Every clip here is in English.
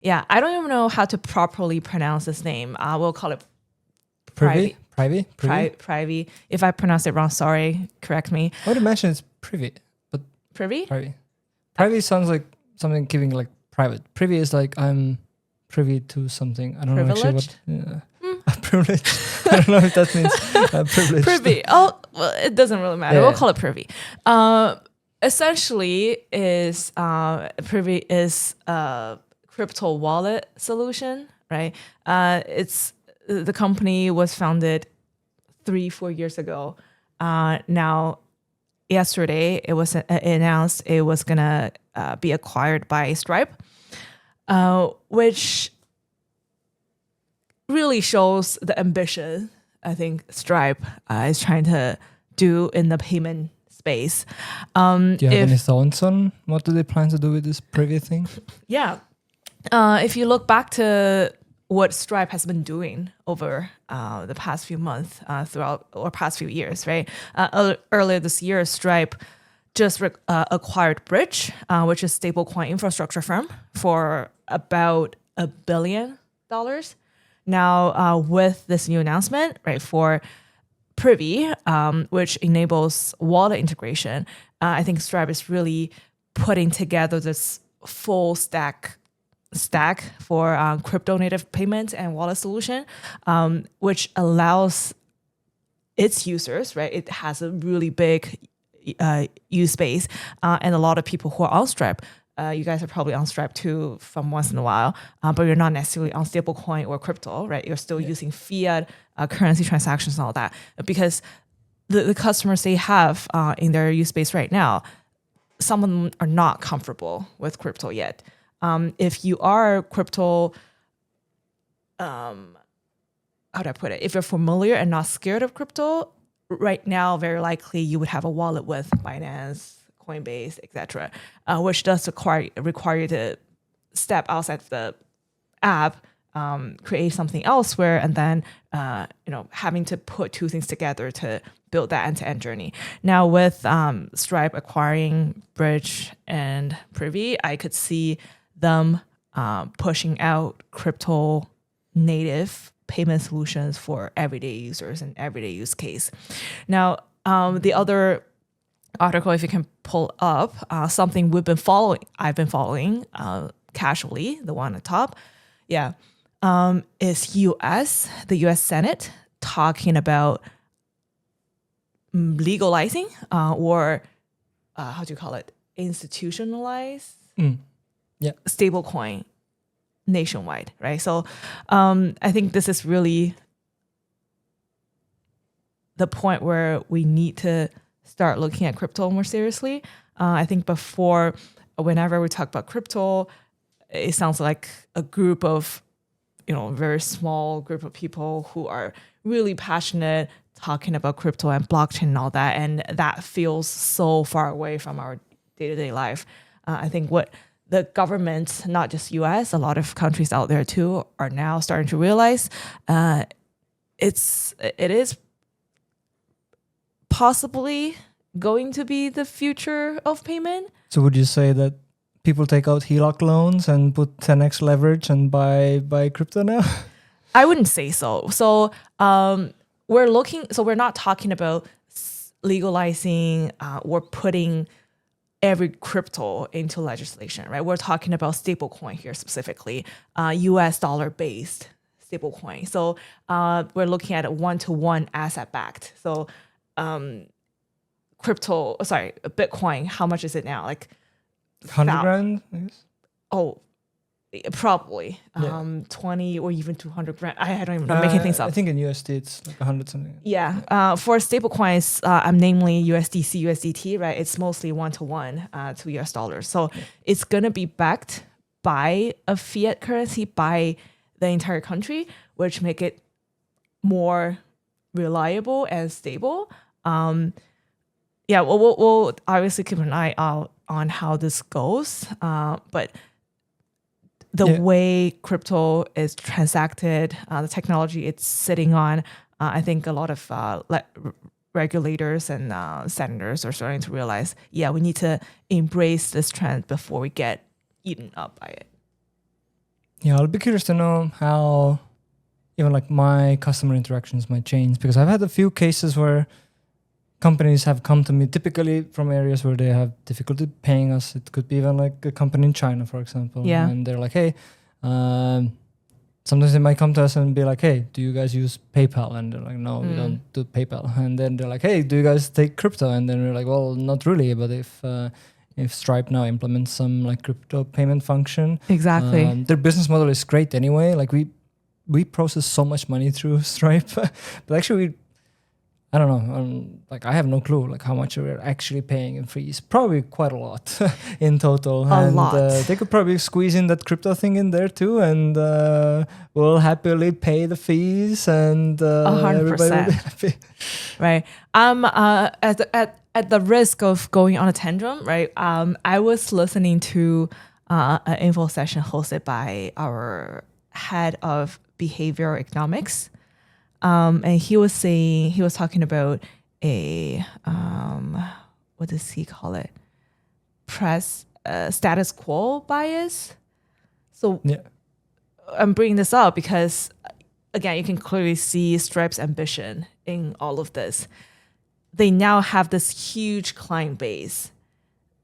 Yeah, I don't even know how to properly pronounce this name. We'll call it Privy? Privy. If I pronounce it wrong, sorry, correct me. I would imagine it's Privy, but Privy? Privy sounds like something giving like private. Privy is like I'm privy to something. I don't know actually what. Privilege. I don't know if that means privilege. Privy. Oh, well, it doesn't really matter. We'll call it Privy. Essentially, Privy is a crypto wallet solution, right? The company was founded 3-4 years ago. Now, yesterday it was announced it was gonna be acquired by Stripe, which really shows the ambition I think Stripe is trying to do in the payment space. Do you have any thoughts on what do they plan to do with this Privy thing? Yeah. If you look back to what Stripe has been doing over the past few months, past few years, right? Earlier this year, Stripe just acquired Bridge, which is stablecoin infrastructure firm, for about $1 billion. Now, with this new announcement, right, for Privy, which enables wallet integration, I think Stripe is really putting together this full stack for crypto native payments and wallet solution, which allows its users, right? It has a really big use base, and a lot of people who are on Stripe. You guys are probably on Stripe too from once in a while, but you're not necessarily on stablecoin or crypto, right? You're still using fiat currency transactions and all that, because the customers they have in their use base right now, some of them are not comfortable with crypto yet. If you are crypto, how do I put it? If you're familiar and not scared of crypto, right now, very likely you would have a wallet with Binance, Coinbase, etc., which does require you to step outside the app, create something elsewhere, and then having to put two things together to build that end-to-end journey. Now with Stripe acquiring Bridge and Privy, I could see them pushing out crypto native payment solutions for everyday users and everyday use case. Now, the other article, if you can pull up, something I've been following casually, the one at the top, is the U.S. Senate talking about legalizing or how do you call it, institutionalize stablecoin nationwide, right? So I think this is really the point where we need to start looking at crypto more seriously. I think before, whenever we talk about crypto, it sounds like a group of, very small group of people who are really passionate talking about crypto and blockchain and all that. And that feels so far away from our day-to-day life. I think what the government, not just US, a lot of countries out there too, are now starting to realize it is possibly going to be the future of payment. So would you say that people take out HELOC loans and put 10x leverage and buy crypto now? I wouldn't say so. So we're not talking about legalizing or putting every crypto into legislation, right? We're talking about stablecoin here specifically, US dollar-based stablecoin. So we're looking at a one-to-one asset-backed. So Bitcoin, how much is it now? Like 100 grand, I guess? Oh, probably 20 or even 200 grand. I don't even know, making things up. I think in USD it's like 100 something. Yeah, for stablecoins, namely USDC, USDT, right? It's mostly one-to-one to US dollars. So it's going to be backed by a fiat currency by the entire country, which make it more reliable and stable. We'll obviously keep an eye out on how this goes. But the way crypto is transacted, the technology it's sitting on, I think a lot of regulators and senators are starting to realize, we need to embrace this trend before we get eaten up by it. Yeah, I'll be curious to know how even like my customer interactions might change, because I've had a few cases where companies have come to me typically from areas where they have difficulty paying us. It could be even like a company in China, for example. Yeah. And they're like, hey, sometimes they might come to us and be like, hey, do you guys use PayPal? And they're like, no, we don't do PayPal. And then they're like, hey, do you guys take crypto? And then we're like, well, not really. But if Stripe now implements some like crypto payment function, Exactly. their business model is great anyway. Like we process so much money through Stripe, but actually I don't know. Like I have no clue like how much we're actually paying in fees. Probably quite a lot in total. A lot. They could probably squeeze in that crypto thing in there too, and we'll happily pay the fees, and everybody will be happy. Right. At the risk of going on a tantrum, right? I was listening to an info session hosted by our head of behavioral economics. And he was talking about a, what does he call it? Status quo bias. So Yeah. I'm bringing this up because, again, you can clearly see Stripe's ambition in all of this. They now have this huge client base.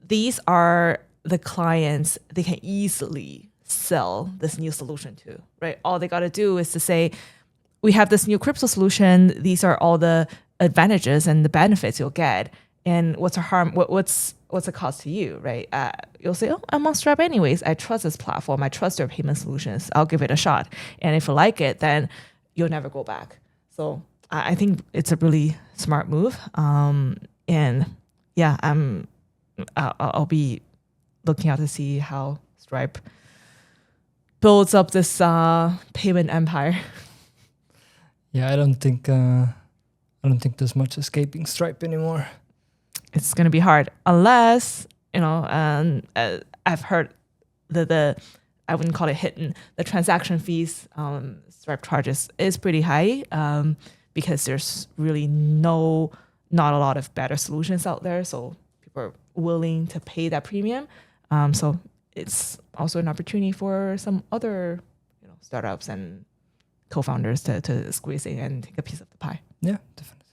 These are the clients they can easily sell this new solution to, right? All they got to do is to say, we have this new crypto solution. These are all the advantages and the benefits you'll get. And what's the harm? What's the cost to you, right? You'll say, oh, I'm on Stripe anyways. I trust this platform. I trust their payment solutions. I'll give it a shot. And if you like it, then you'll never go back. So I think it's a really smart move. And yeah, I'll be looking out to see how Stripe builds up this payment empire. Yeah, I don't think there's much escaping Stripe anymore. It's gonna be hard unless I've heard I wouldn't call it hidden. The transaction fees Stripe charges is pretty high because there's really not a lot of better solutions out there. So people are willing to pay that premium. So it's also an opportunity for some other startups and co-founders to squeeze in and take a piece of the pie. Yeah, definitely.